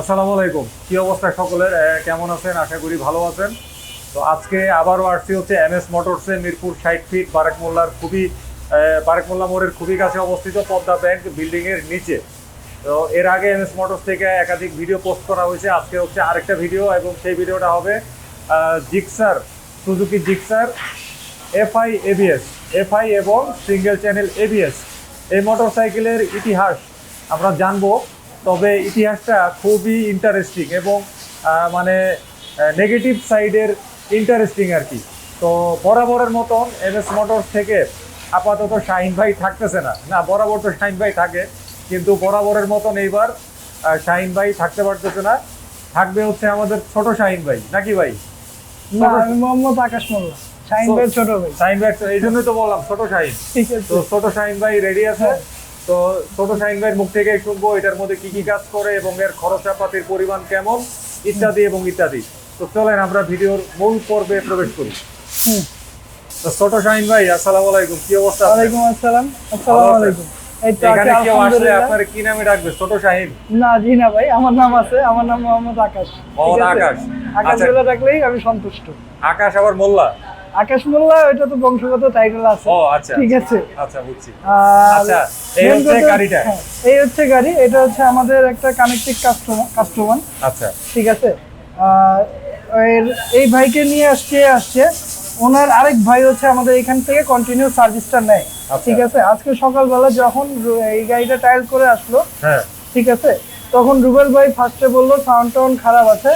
আসসালামু আলাইকুম। কি অবস্থা সকলের? কেমন আছেন? আশা করি ভালো আছেন। তো আজকে আবারও আসছি হচ্ছে এমএস মোটরসে মিরপুর 60 ফিট বারেক মোল্লা মোড়ের খুবই কাছে অবস্থিত পদ্মা ব্যাংক বিল্ডিং এর নিচে। তো এর আগে এমএস মোটরস থেকে একাধিক ভিডিও পোস্ট করা হয়েছে। আজকে হচ্ছে আরেকটা ভিডিও এবং সেই ভিডিওটা হবে জিক্সার, সুজুকি জিক্সার এফআই এবং সিঙ্গেল চ্যানেল এবিএস। এই মোটরসাইকেলের ইতিহাস আমরা জানবো, তবে ইতিহাসটা খুবই ইন্টারেস্টিং এবং মানে নেগেটিভ সাইডের ইন্টারেস্টিং আর কি। তো বরাবরের মতন এমএস মোটরস থেকে আপাতত শাহিন ভাই থাকতেছে না, বরাবর তো শাহিন ভাই থাকে, কিন্তু বরাবরের মতন এইবার শাহিন ভাই থাকতে পারতেছে না। থাকবে হচ্ছে আমাদের ছোট শাহিন ভাই, নাকি ভাই? না, আমি মোহাম্মদ আকাশ মোল্লা, শাহিন ভাই ছোট ভাই। শাহিন ভাই, এই জন্যই তো বললাম ছোট শাহিন। ঠিক আছে, তো ছোট শাহিন ভাই রেডি আছে। তো ছোট শাহিন ভাইয়ের মুখ থেকে শুনবো এটার মধ্যে কি কি কাজ করে এবং এর খরচাপাতির পরিমাণ কেমন, ইত্যাদি এবং ইত্যাদি। তো চলেন আমরা ভিডিওর মূল পর্বে প্রবেশ করি। তো ছোট শাহিন ভাই, আসসালামু আলাইকুম, কি অবস্থা? ওয়ালাইকুম আসসালাম। আসসালামু আলাইকুম। এই তো এখানে আছি, কেউ আসলে আলহামদুলিল্লাহ। আপনার কি নামে ডাকবে? ছোট শাহিন? না জি না ভাই, আমার নাম আছে, আমার নাম মোহাম্মদ আকাশ। মোহাম্মদ ঠিক আছে? আকাশ। আকাশ আচ্ছা। বলে ডাকলেই আমি সন্তুষ্ট। আকাশ আবার মোল্লা? আকাশ মোল্লা ওইটা তো বংশগত টাইটেল আছে। ও আচ্ছা, ঠিক আছে, আচ্ছা বুঝছি। আর আচ্ছা, এই main হচ্ছে কথা- গাড়িটা? হ্যাঁ, এই হচ্ছে গাড়ি। এটা হচ্ছে আমাদের একটা কানেক্টেড কাস্টমার। আচ্ছা ঠিক আছে, এই ভাইকে নিয়ে আসছে ওনার আরেক ভাই হচ্ছে আমাদের এখান থেকে কন্টিনিউ সার্ভিসটা নেয়। আচ্ছা। ঠিক আছে, আজকে সকালবেলা যখন এই গাড়িটা ট্রায়াল করে আসলো, হ্যাঁ ঠিক আছে, তখন রুবেল ভাই ফার্স্টে বললো সাউন্ড টাউন্ড খারাপ আছে,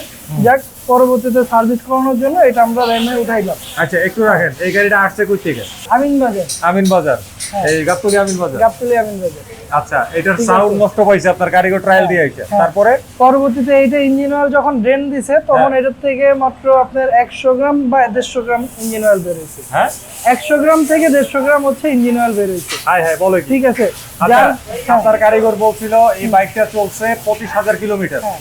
যাক পরবর্তীতে সার্ভিস করানোর জন্য এটা আমরা র্যামে উঠাইলাম। আচ্ছা, একটু রাখেন। এই গাড়িটা আসছে কই থেকে? আমিন বাজার, আমিন বাজার। হ্যাঁ। এই গাবতলী আমিন বাজার। গাবতলী আমিন বাজার। আচ্ছা, এটার ঠিক সাউন্ড আছে। নষ্ট পাইছে, আপনার কারিগর ট্রায়াল দিয়ে আইছে। হ্যাঁ। তারপরে পরবর্তীতে এইটা ইঞ্জিন অয়েল যখন ড্রেন দিছে তখন এটার থেকে মাত্র আপনার 100 গ্রাম বা 150 গ্রাম ইঞ্জিন অয়েল বের হয়েছে। হ্যাঁ 100 গ্রাম থেকে 150 গ্রাম হচ্ছে ইঞ্জিন অয়েল বের হয়েছে। হাই হাই বলে কি? ঠিক আছে, আচ্ছা, যার আপনার কারিগর বলছিল এই বাইকটা চলছে 25,000 কিলোমিটার। হ্যাঁ,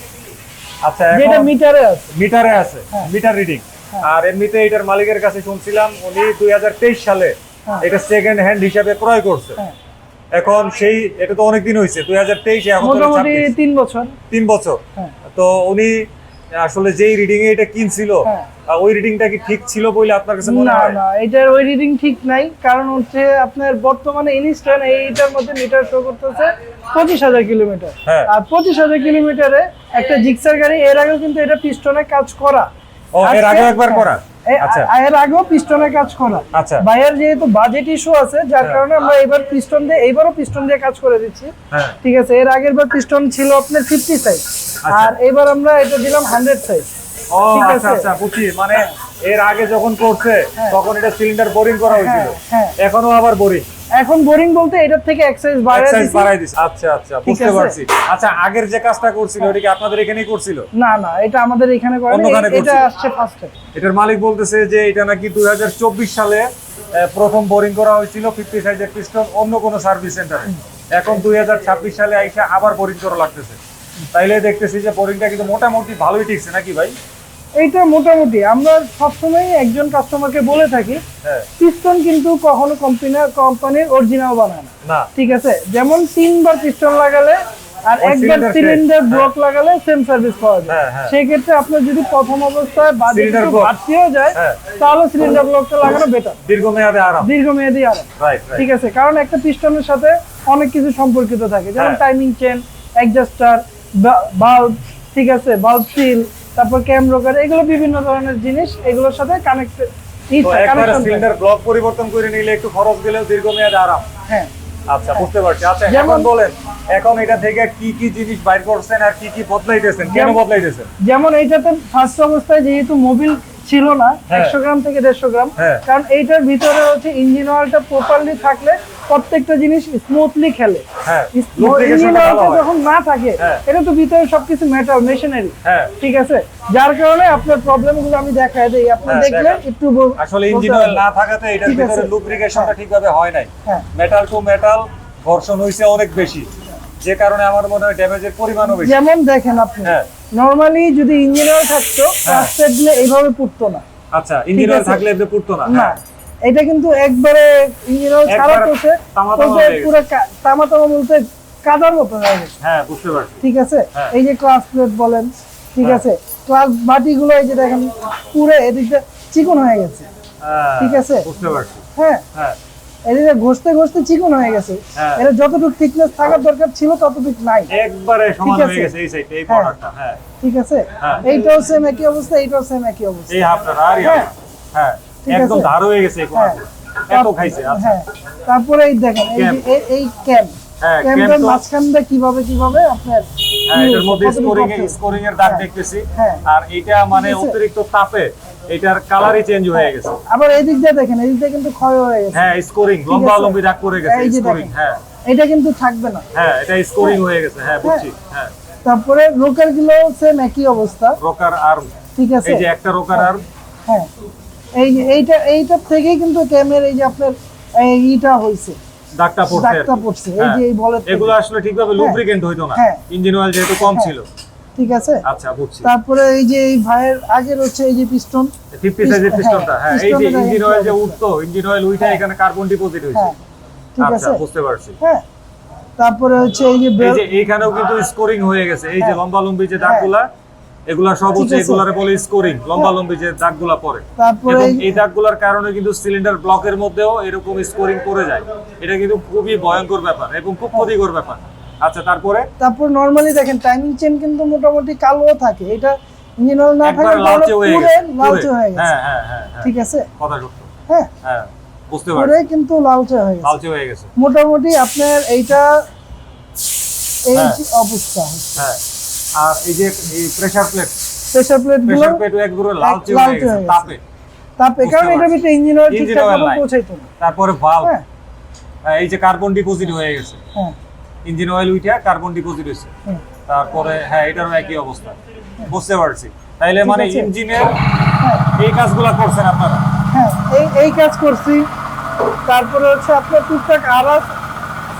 আচ্ছা, যেটা এখন মিটারে আছে। মিটারে আছে, হ্যাঁ। Meter reading. হ্যাঁ। আর এমনিতে এটার মালিকের কাছে শুনছিলাম উনি 2023 সালে হ্যাঁ। এটা সেকেন্ড হ্যান্ড হিসাবে ক্রয় করছে। হ্যাঁ, এখন সেই এটা তো অনেক দিন হয়েছে, 2023, এখন তো মোটামুটি 26, 3 বছর। 3 বছর। হ্যাঁ, তো উনি আসলে যেই রিডিং এ এটা কিনছিল, হ্যাঁ। ওই রিডিংটা কি ঠিক ছিল বলে আপনার কাছে মনে না হয়? না, এটার ওই রিডিং ঠিক নাই। কারণ হচ্ছে আপনার বর্তমানে ইনস্ট্যান্ট এইটার মধ্যে মিটার শো করতেছে 25,000 কিলোমিটার। হ্যাঁ। আর 25,000 কিলোমিটারে একটা জিক্সার গাড়ি, এর আগেও কিন্তু এটা পিস্টনে কাজ করা। ও, এর আজকে- আগেও একবার হ্যাঁ, করা? আচ্ছা এর আগেও পিস্টনে কাজ করা। আচ্ছা। ভাইয়ের যেহেতু বাজেট ইস্যু আছে, যার হ্যাঁ। কারণে আমরা এইবারও পিস্টন দিয়ে কাজ করে দিচ্ছি। হ্যাঁ। ঠিক আছে, এর আগের বার পিস্টন ছিল আপনার 50 সাইজ, আচ্ছা। আর এবার আমরা এটা দিলাম 100 সাইজ। ও ঠিক আচ্ছা আছে। আচ্ছা বুঝছি। মানে এর আগে যখন করছে হ্যাঁ। তখন এটা সিলিন্ডার বোরিং করা হয়েছিল, হ্যাঁ। এখনো আবার বোরিং এখন বোরিং বলতে এটার থেকে এক সাইজ বাড়ায় এক্সাইজ দিছি। বাড়াই দিছে। আচ্ছা আচ্ছা, বুঝতে আছে। পারছি। আচ্ছা, আগের যে কাজটা করছিল ওটা কি আপনাদের এখানেই করছিল? না না, এটা আমাদের এখানে করেনি, অন্যখানে এটা করছিল। আসছে ফার্স্ট টাইম। এটার মালিক বলতেছে যে এটা নাকি 2024 সালে প্রথম বোরিং করা হয়েছিল 50 সাইজের পিস্টন অন্য কোনো সার্ভিস সেন্টারে। এখন 2026 সালে আইসা আবার বোরিং করা লাগতেছে। তাইলে দেখতেছি যে বোরিংটা কিন্তু মোটামুটি ভালোই ঠিকছে, নাকি ভাই? এইটা মোটামুটি আমরা সবসময় একজন কাস্টমারকে বলে থাকি, হ্যাঁ। পিস্টন কিন্তু কখনো কোম্পানির অরিজিনাল বানায় না। না। ঠিক আছে, যেমন 3বার পিস্টন লাগালে আর ওই একবার cylinder সিলিন্ডার শেষ। ব্লক লাগালে সেম সার্ভিস পাওয়া যায়। হ্যাঁ, হ্যাঁ। সেই ক্ষেত্রে আপনার যদি প্রথম অবস্থায় বাজেট Cylinder একটু block। বাড়তিও যায়, হ্যাঁ। তাহলে সিলিন্ডার ব্লকটা লাগানো বেটার, দীর্ঘমেয়াদে আরাম। দীর্ঘমেয়াদী আরাম। রাইট ঠিক আছে, কারণ একটা পিস্টনের সাথে অনেক কিছু সম্পর্কিত থাকে, যেমন হ্যাঁ। টাইমিং চেন, অ্যাডজাস্টার, বাল্ব, ঠিক আছে, বাল্ব সিল, তারপর ক্যাম রকার, এগুলো বিভিন্ন ধরনের জিনিস এগুলোর সাথে কানেক্টেড। তো একবার সিলিন্ডার ব্লক পরিবর্তন করে নিলে একটু খরচ গেলেও দীর্ঘমেয়াদে আরাম। হ্যাঁ, আচ্ছা, বুঝতে পারছি। আচ্ছা, যেমন- এখন বলেন এখন এটা থেকে কি কি জিনিস বাইর করছেন আর কি কি বদলাইতেছেন, কেন যেমন- বদলাইতেছেন? যেমন এইটাতে ফার্স্ট অবস্থায় যেহেতু মোবিল ছিল না, হ্যাঁ। 100 গ্রাম থেকে 150 গ্রাম, হ্যাঁ। কারণ এইটার ভিতরে হচ্ছে ইঞ্জিন অয়েলটা প্রপারলি থাকলে প্রত্যেকটা জিনিস স্মুথলি খেলে। হ্যাঁ, ইঞ্জিন lubrication-টা ভালো অয়েলটা হয়। যখন না থাকে, হ্যাঁ। এটা তো ভিতরে সবকিছু মেটাল মেশিনারি। হ্যাঁ। ঠিক আছে, যার কারণে আপনার প্রবলেমগুলো আমি দেখাই দেই, আপনি হ্যাঁ, দেখলে দেখান। একটু আসলে বলতে ইঞ্জিন অয়েল হবে। না থাকাতে এটার ঠিক ভিতরে আছে। লুব্রিকেশনটা ঠিকভাবে হয় নাই। হ্যাঁ। মেটাল টু মেটাল ঘর্ষণ হইছে অনেক বেশি, যে কারণে আমার মনে হয় ড্যামেজের পরিমাণও বেশি। যেমন দেখেন আপনি, হ্যাঁ। নরমালি যদি ইঞ্জিন অয়েল থাকতো, ফার্স্ট দিলে এইভাবে পুড়তো না। আচ্ছা, ইঞ্জিন ঠিক অয়েল আছে। থাকলে এতে পুড়তো না। না, হ্যাঁ। এটা কিন্তু একবারে ইঞ্জিন অয়েল ছাড়া একবারে করছে, তামা তামা হয়ে গেছে। পুরো তামা তামা বলতে কাদার মতো হয়ে গেছে। হ্যাঁ বুঝতে পারছি। ঠিক আছে, হ্যাঁ। এই যে ক্লাস প্লেট বলেন, ঠিক আছে, ক্লাস বাটিগুলো এই যে দেখেন পুরো এদিকটা চিকন হয়ে গেছে। ঠিক আছে। বুঝতে পারছি। হ্যাঁ, হ্যাঁ এদিকে ঘষতে ঘষতে চিকন হয়ে গেছে। হ্যাঁ। এটা যতটুকু থিকনেস থাকার দরকার ছিল ততটুকু নাই। একবারে সমান ঠিক আছে। হয়ে গেছে এই সাইডে এই হ্যাঁ। প্রোডাক্টটা। হ্যাঁ ঠিক আছে, হ্যাঁ। এইটাও সেম একই অবস্থা, এইটাও সেম একই অবস্থা। এই হাফটা আর হ্যাঁ। হ্যাঁ ঠিক একদম আছে। ধার হয়ে গেছে এই হ্যাঁ। কোণাতে। এত খাইছে। আচ্ছা হ্যাঁ, তারপরে এই দেখেন এই যে এই ক্যাম্প, হ্যাঁ, ক্যাম্পের ক্যাম্প তো- মাঝখানটা কিভাবে আপনার হ্যাঁ এটার মধ্যে কতটুকু স্কোরিং এর দাগ হ্যাঁ। দেখতেছি। হ্যাঁ। আর এটা মানে ঠিক আছে। অতিরিক্ত তাপে এটার কালারই চেঞ্জ হয়ে গেছে। আবার এই দিক দিয়ে দেখেন, এই দিক দিয়ে কিন্তু ক্ষয় হয়ে গেছে। হ্যাঁ স্কোরিং ঠিক লম্বা আছে। লম্বি দাগ পড়ে গেছে এই যে স্কোরিং। দেখেন। হ্যাঁ এটা কিন্তু থাকবে না। হ্যাঁ এটা স্কোরিং হয়ে গেছে। হ্যাঁ বুঝছি। হ্যাঁ তারপরে রোকার গুলো সেম একই অবস্থা। রোকার আর্ম, ঠিক আছে, এই যে একটা রোকার আর্ম। হ্যাঁ, এই যে এইটার থেকেই কিন্তু ক্যামের এই যে আপনার এইটা হইছে, দাগটা পড়ছে আর দাগটা কি। পড়ছে। এই হ্যাঁ। যে এই বলের থেকে। এগুলো আসলে ঠিকভাবে লুব্রিকেন্ট হইতো না, হ্যাঁ। ইঞ্জিন অয়েল যেহেতু কম হ্যাঁ। ছিল। ঠিক আছে। আচ্ছা বুঝছি। তারপরে এই যে এই ভাইয়ের আগের হচ্ছে এই যে পিস্টন, 50 সাইজের পিস্টনটা। হ্যাঁ এই যে পিস্টনটা ইঞ্জিন একই অয়েল যে অবস্থা। উঠতো, ইঞ্জিন অয়েল উঠে হ্যাঁ। এখানে কার্বন ডিপোজিট হইছে। হ্যাঁ, ঠিক আচ্ছা আছে। বুঝতে পারছি। হ্যাঁ, তারপরে হচ্ছে এই যে এই বেল্ট, যে এইখানেও কিন্তু স্কোরিং হয়ে গেছে। এই যে হ্যাঁ। লম্বা লম্বি যে দাগগুলা, এগুলা সব ঠিক হচ্ছে আছে। এগুলারে বলে স্কোরিং, লম্বা লম্বি যে দাগগুলা পড়ে। তারপরে এবং এই- এই দাগগুলোর কারণে কিন্তু সিলিন্ডার ব্লকের মধ্যেও এরকম স্কোরিং পড়ে যায়। এটা কিন্তু খুবই ভয়ঙ্কর ব্যাপার এবং খুব ক্ষতিকর ব্যাপার। আচ্ছা তারপরে তারপর নরমালি দেখেন টাইমিং চেন কিন্তু মোটামুটি কালো থাকে। এটা ইঞ্জিন অয়েল না একবার থাকার কারণে লালচে হয়ে পুরে গেছে। লালচে হয়ে গেছে। হ্যাঁ হ্যাঁ হ্যাঁ হ্যাঁ। ঠিক আছে। কথা সত্য। হ্যাঁ, হ্যাঁ বুঝতে পুরে পারছি। কিন্তু লালচে হয়ে গেছে। লালচে হয়ে গেছে। মোটামুটি আপনার এইটা এই হ্যাঁ। যে অবস্থা হচ্ছে। হ্যাঁ আর এই যে এই প্রেসার প্লেট, প্রেসার প্লেট গুলো প্রেসার প্লেট একবারে লালচে হয়ে লালচে গেছে হয়ে গেছে। তাপে। তারপরে বুঝতে কারণ এটা পারছি। ভিতরে ইঞ্জিন অয়েল ইঞ্জিন ঠিকঠাক অয়েল ভাবে নাই। পৌঁছাইতো না। তারপরে ভালভ, হ্যাঁ, এই যে কার্বন ডিপোজিট হয়ে গেছে। হ্যাঁ, ইঞ্জিন অয়েল উইটা কার্বন ডিপোজিট হয়েছে। হ্যাঁ। তারপরে হ্যাঁ এটারও একই অবস্থা। বুঝতে পারছি। তাইলে ঠিক মানে আছে। ইঞ্জিনের হ্যাঁ, এই কাজগুলো করছেন আপনারা। হ্যাঁ, এই কাজ করছি। তারপরে হচ্ছে আপনার টুকটাক আর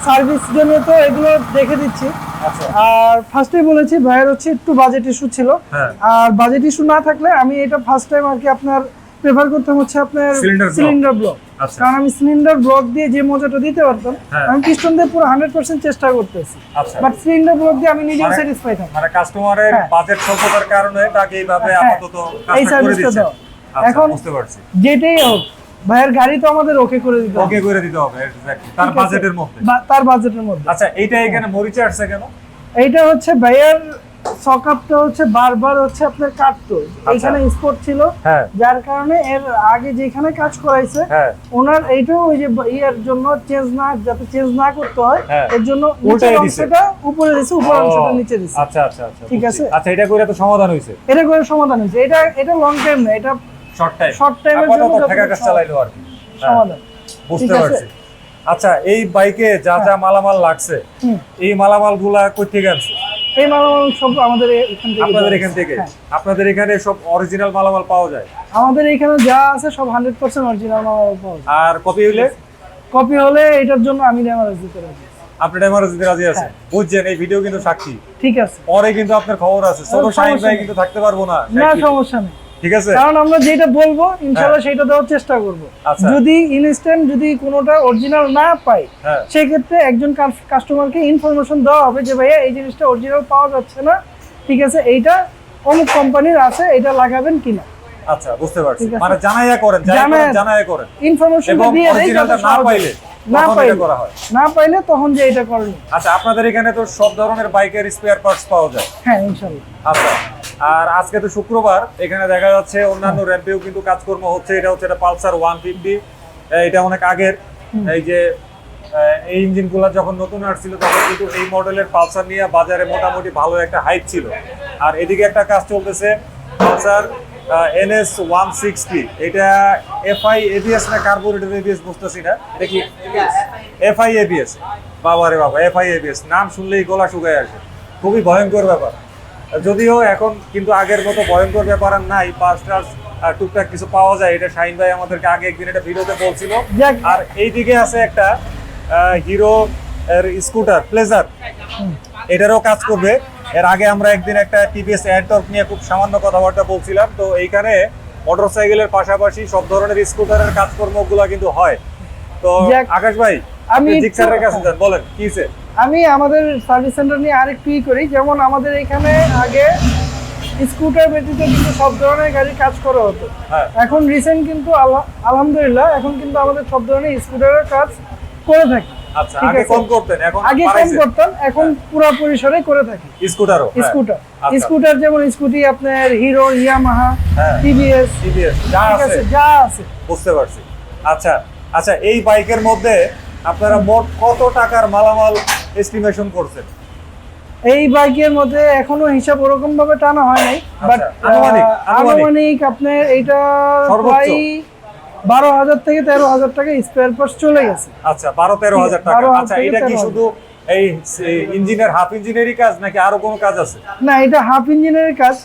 সার্ভিস জন্য তো এগুলো দেখে দিচ্ছি। আচ্ছা আর ফার্স্টেই বলেছি ভাইয়ের হচ্ছে একটু বাজেট ইস্যু ছিল। হ্যাঁ। আর বাজেট ইস্যু না থাকলে আমি এটা ফার্স্ট টাইম আর কি আপনার প্রেফার করতাম হচ্ছে আপনার Cylinder block। Cylinder block. আচ্ছা। কারণ আমি সিলিন্ডার ব্লক দিয়ে যে মজাটা দিতে পারতাম, হ্যাঁ। আমি পিস্টন দিয়ে পুরো 100% চেষ্টা করতেছি। আচ্ছা। বাট সিলিন্ডার ব্লক দিয়ে আমি নিজেও মানে- স্যাটিসফাই থাকি। মানে কাস্টমারের হ্যাঁ। বাজেট স্বল্পতার কারণে তাকে এইভাবে হ্যাঁ, আপাতত এই কাজটা করে সার্ভিসটা দিচ্ছেন। দাও। আচ্ছা এখন বুঝতে পারছি। যেটাই হোক ভাইয়ের গাড়ি তো আমাদের ওকে করে দিতে হবে। ওকে করে দিতে হবে exactly, তার ঠিক আছে? বাজেটের মধ্যে। তার বাজেটের মধ্যে। আচ্ছা এইটা এখানে মরিচে আসছে কেন? এইটা হচ্ছে ভাইয়ার সকাপটা হচ্ছে বারবার হচ্ছে আপনার কাটতো। এখানে স্পট ছিল, হ্যাঁ যার কারণে এর আগে যেখানে কাজ করাইছে হ্যাঁ ওনার এইটাও ওই যে ইয়ের জন্য চেঞ্জ না, যাতে চেঞ্জ না করতে হয় হ্যাঁ। এর জন্য উল্টাই নিচের দিছে। অংশটা উপরে দিছে, উপরের ও, অংশটা নিচে দিছে। আচ্ছা আচ্ছা আচ্ছা ঠিক বুঝছি। আছে। আচ্ছা এটা করে তো সমাধান হয়েছে এটা করে সমাধান হয়েছে। এটা লং টাইম না, এটা শর্ট টাইম। Short time এর জন্য আপাতত যতটুকু ঠেকা কাজ চালাইলো আর কি। হ্যাঁ, সমাধান। বুঝতে ঠিক আছে। পারছি। আচ্ছা এই বাইকে যা যা মালামাল লাগছে হুম। এই মালামাল গুলা কই থেকে আনছে? এই মালামাল সব আমাদের এখান থেকে আপনাদের দেওয়া এখান আছে। থেকে? হ্যাঁ। আপনাদের এখানে সব অরিজিনাল মালামাল পাওয়া যায়? আমাদের এখানে যা আছে সব 100% অরিজিনাল মালামাল পাওয়া যায়। আর কপি হইলে কপি হলে এটার জন্য আমি ড্যামারেজ দিতে রাজি আছি। আপনি ডেমারেজ দিতে রাজি আছেন? হ্যাঁ। বুঝছেন এই ভিডিও কিন্তু সাক্ষী। ঠিক আছে, পরে কিন্তু আপনার খবর আছে, ছোট সমস্যা শাহিন ভাই নেই। কিন্তু থাকতে পারবো না। না সমস্যা নেই। ঠিক আছে। কারণ আমরা যেটা বলবো ইনশাআল্লাহ সেটা দেওয়ার চেষ্টা করব। আচ্ছা। যদি ইনস্ট্যান্ট যদি কোনোটা অরিজিনাল না পাই হ্যাঁ। সেই ক্ষেত্রে একজন কাস্টমারকে ইনফরমেশন দেওয়া হবে যে ভাইয়া এই জিনিসটা অরিজিনাল পাওয়া যাচ্ছে না, ঠিক আছে, এইটা অমুক কোম্পানির আছে, এটা লাগাবেন কিনা। আচ্ছা বুঝতে পারছি। ঠিক আছে। মানে জানাইয়া করেন, জানাইয়া করেন। ইনফরমেশন এবং দিয়ে দেই অরিজিনালটা যাতে না সহজে- পাইলে না তখন পাইলে এটা করা হয়। না পাইলে তখন যে এটা করেন। আচ্ছা আপনাদের এখানে তো সব ধরনের বাইকের স্পেয়ার পার্টস পাওয়া যায়। হ্যাঁ ইনশাআল্লাহ। আচ্ছা আর আজকে তো শুক্রবার, এখানে দেখা যাচ্ছে অন্যান্য র্যাম্পেও কিন্তু কাজকর্ম হচ্ছে। এটা হচ্ছে এটা পালসার 150, এটা অনেক আগের। এই যে এই ইঞ্জিনগুলো যখন নতুন আসছিল তখন কিন্তু এই মডেলের পালসার নিয়ে বাজারে মোটামুটি ভালো একটা হাইপ ছিল। আর এদিকে একটা কাজ চলতেছে পালসার NS 160, এটা FI ABS না কার্বোরেটর ABS বুঝতেছি না, এটা কি FI ABS? বাবা রে বাবা, FI ABS নাম শুনলেই গলা শুকায় আসে। খুবই ভয়ঙ্কর ব্যাপার। যদিও এখন কিন্তু আগের মতো ভয়ঙ্কর ব্যাপার আর নাই, পাঁচটার টুকটাক কিছু পাওয়া যায়। এটা শাহিন ভাই আমাদেরকে আগে একদিন এটা ভিডিওতে বলছিল। যাক। আর এইদিকে আছে একটা হিরো এর স্কুটার প্লেজার, এটারও কাজ করবে। এর আগে আমরা একদিন একটা টিভিএস এয়ারটর্ক নিয়ে খুব সামান্য কথাবার্তা বলছিলাম। তো এইখানে মোটরসাইকেলের পাশাপাশি সব ধরনের স্কুটারের কাজকর্মগুলো কিন্তু হয়। তো যাক। আকাশ ভাই, আমি আপনি একটু- জিক্সারের কাছে যান, বলেন কিছে? আমি আমাদের সার্ভিস সেন্টার নিয়ে আরেকটু করি, যেমন আমাদের এখানে আগে স্কুটার ব্যতীত কিন্তু সব ধরনের গাড়ির কাজ করা হতো। হ্যাঁ। এখন রিসেন্ট কিন্তু আলহামদুলিল্লাহ এখন কিন্তু আমাদের সব ধরনের স্কুটারের কাজ করে থাকি। আচ্ছা, ঠিক আগে আছে। কম করতেন, এখন আগে কম বাড়াইছেন? করতাম, এখন পুরো পরিসরে করে থাকি। স্কুটারও? হ্যাঁ। স্কুটার আচ্ছা। স্কুটার যেমন স্কুটি আপনার হিরো, ইয়ামাহা, হ্যাঁ। টিভিএস, TVS যা ঠিক আছে আছে, যা আছে। বুঝতে পারছি। আচ্ছা আচ্ছা, এই বাইকের মধ্যে আপনারা মোট কত টাকার মালামাল এস্টিমেশন করছেন? এই বাইকের মধ্যে এখনো হিসাব ওরকম ভাবে টানা হয় নাই, বাট আনুমানিক। আনুমানিক আপনার এইটা সর্বোচ্চ? প্রায় 12,000 থেকে 13,000 টাকা স্পেয়ার পার্টস চলে গেছে। আচ্ছা, 12-13,000 টাকা। 12,000 আচ্ছা, থেকে এটা কি 13,000 শুধু এই ইঞ্জিনের হাফ ইঞ্জিনেরই কাজ নাকি আরো কোনো কাজ আছে? না, এটা হাফ ইঞ্জিনের কাজ,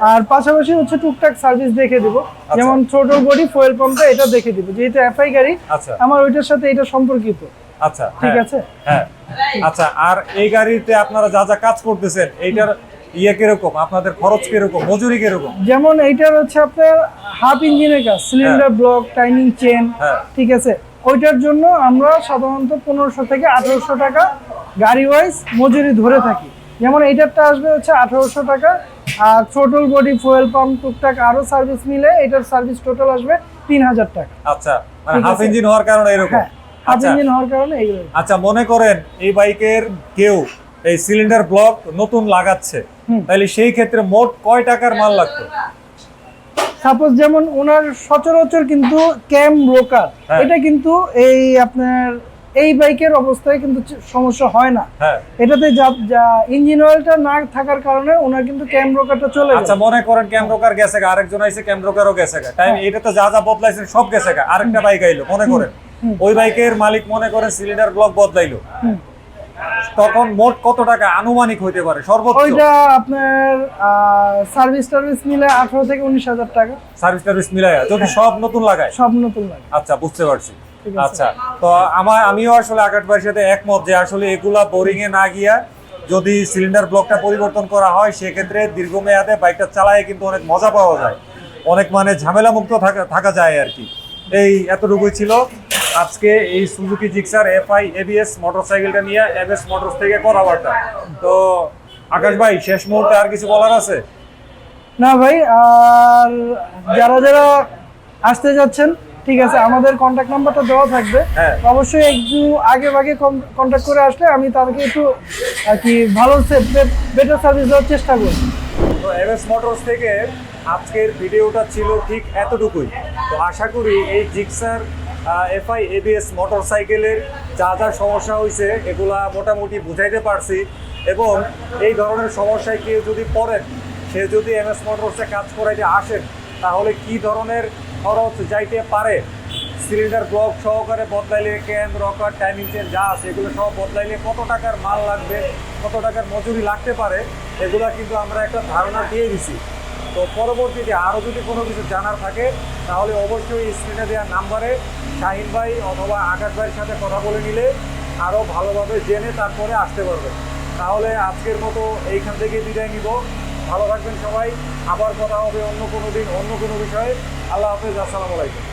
আর পাশাপাশি হচ্ছে টুকটাক সার্ভিস দেখে দিব, যেমন ছোট বডি ফুয়েল পাম্পটা এটা দেখে দিব, যেহেতু এফআই গাড়ি আচ্ছা আমার ওইটার সাথে এটা সম্পর্কিত। আচ্ছা, ঠিক হ্যাঁ, আছে। হ্যাঁ। আচ্ছা, আর এই গাড়িতে আপনারা যা যা কাজ করতেছেন এইটার কিরকম, আপনাদের খরচ কিরকম, মজুরি কিরকম? যেমন এইটার হচ্ছে আপনার হাফ ইঞ্জিনের কাজ, সিলিন্ডার ব্লক, টাইমিং চেন, হ্যাঁ। ঠিক আছে, ওইটার জন্য আমরা সাধারণত 1500 থেকে 1800 টাকা গাড়ি ওয়াইজ মজুরি ধরে থাকি। যেমন এইটারটা আসবে হচ্ছে 1800 টাকা, আর টোটাল বডি ফুয়েল পাম্প টুকটাক আরো সার্ভিস মিলে এটার সার্ভিস টোটাল আসবে 3000 টাকা। আচ্ছা, মানে ঠিক হাফ আছে। ইঞ্জিন হওয়ার কারণে এরকম? হ্যাঁ, হাফ আচ্ছা ইঞ্জিন হওয়ার কারণে এইগুলো। আচ্ছা, মনে করেন এই বাইকের কেউ এই সিলিন্ডার ব্লক নতুন লাগাচ্ছে, তাহলে সেই ক্ষেত্রে মোট কয় টাকার মাল লাগতো? সাপোজ যেমন ওনার সচরাচর কিন্তু ক্যাম ব্রোকার, হ্যাঁ। এটা কিন্তু এই আপনার এই বাইকের অবস্থায় কিন্তু সমস্যা হয় না। হ্যাঁ। এটাতে যা ইঞ্জিন অয়েলটা না থাকার কারণে ওনার কিন্তু ক্যাম ব্রোকারটা চলে গেছে। আচ্ছা, মনে করেন ক্যামরোকার গেছে গা, আরেকজন আইছে ক্যামরোকারও গেছে গা, টাইম এটাতে যা যা বদলাইছেন সব গেছে গা, আরেকটা বাইক আইলো, মনে করেন ওই বাইকের মালিক মনে করেন সিলিন্ডার ব্লক বদলাইলো, হুম। তখন মোট কত টাকা আনুমানিক হইতে পারে সর্বোচ্চ? ওইটা আপনার সার্ভিস টার্ভিস মিলে 18 থেকে 19,000 টাকা, সার্ভিস টার্ভিস মিলায়া যদি সব নতুন লাগায়? সব নতুন লাগে। আচ্ছা, বুঝতে পারছি। ঠিক আছে। আচ্ছা, তো আমিও আসলে আকাশ ভাইয়ের সাথে একমত যে আসলে এগুলা বোরিং এ না গিয়া যদি সিলিন্ডার ব্লকটা পরিবর্তন করা হয় সেক্ষেত্রে দীর্ঘমেয়াদে বাইকটা চালায় কিন্তু অনেক মজা পাওয়া যায়, অনেক মানে ঝামেলা মুক্ত থাকা যায় আর কি। এই এতটুকুই ছিল আজকে এই সুজুকি জিক্সার এফআই এবিএস মোটরসাইকেলটা নিয়ে এমএস মোটরস থেকে কথাবার্তা। তো আকাশ ভাই, শেষ মুহূর্তে আর কিছু বলার আছে? না ভাই, আর যারা যারা আসতে যাচ্ছেন, ঠিক আছে, আমাদের কন্ট্যাক্ট নাম্বারটা দেওয়া থাকবে, হ্যাঁ। অবশ্যই একটু আগে ভাগে কন্ট্যাক্ট করে আসলে আমি তাদেরকে একটু আর কি ভালো বেটার সার্ভিস দেওয়ার চেষ্টা করব। তো এমএস মোটরস থেকে আজকের ভিডিওটা ছিল ঠিক এতটুকুই। তো আশা করি এই জিক্সার এফআই এবিএস মোটরসাইকেলের যা যা সমস্যা হয়েছে এগুলা মোটামুটি বুঝাইতে পারছি, এবং এই ধরনের সমস্যায় কেউ যদি পড়েন, সে যদি এমএস মোটরসে কাজ করাইতে আসেন তাহলে কি ধরনের খরচ যাইতে পারে, সিলিন্ডার ব্লক সহকারে বদলাইলে, ক্যাম রকার, টাইমিং চেন যা আছে এগুলো সব বদলাইলে কত টাকার মাল লাগবে, কত টাকার মজুরি লাগতে পারে, এগুলা কিন্তু আমরা একটা ধারণা দিয়ে দিছি। তো পরবর্তীতে আরও যদি কোনো কিছু জানার থাকে তাহলে অবশ্যই স্ক্রিনে দেওয়া নাম্বারে শাহিন ভাই অথবা আকাশ ভাইয়ের সাথে কথা বলে নিলে আরও ভালোভাবে জেনে তারপরে আসতে পারবে। তাহলে আজকের মতো এইখান থেকে বিদায় নিব। ভালো থাকবেন সবাই, আবার কথা হবে অন্য কোনো দিন অন্য কোনো বিষয়ে। আল্লাহ হাফেজ, আসসালামু আলাইকুম।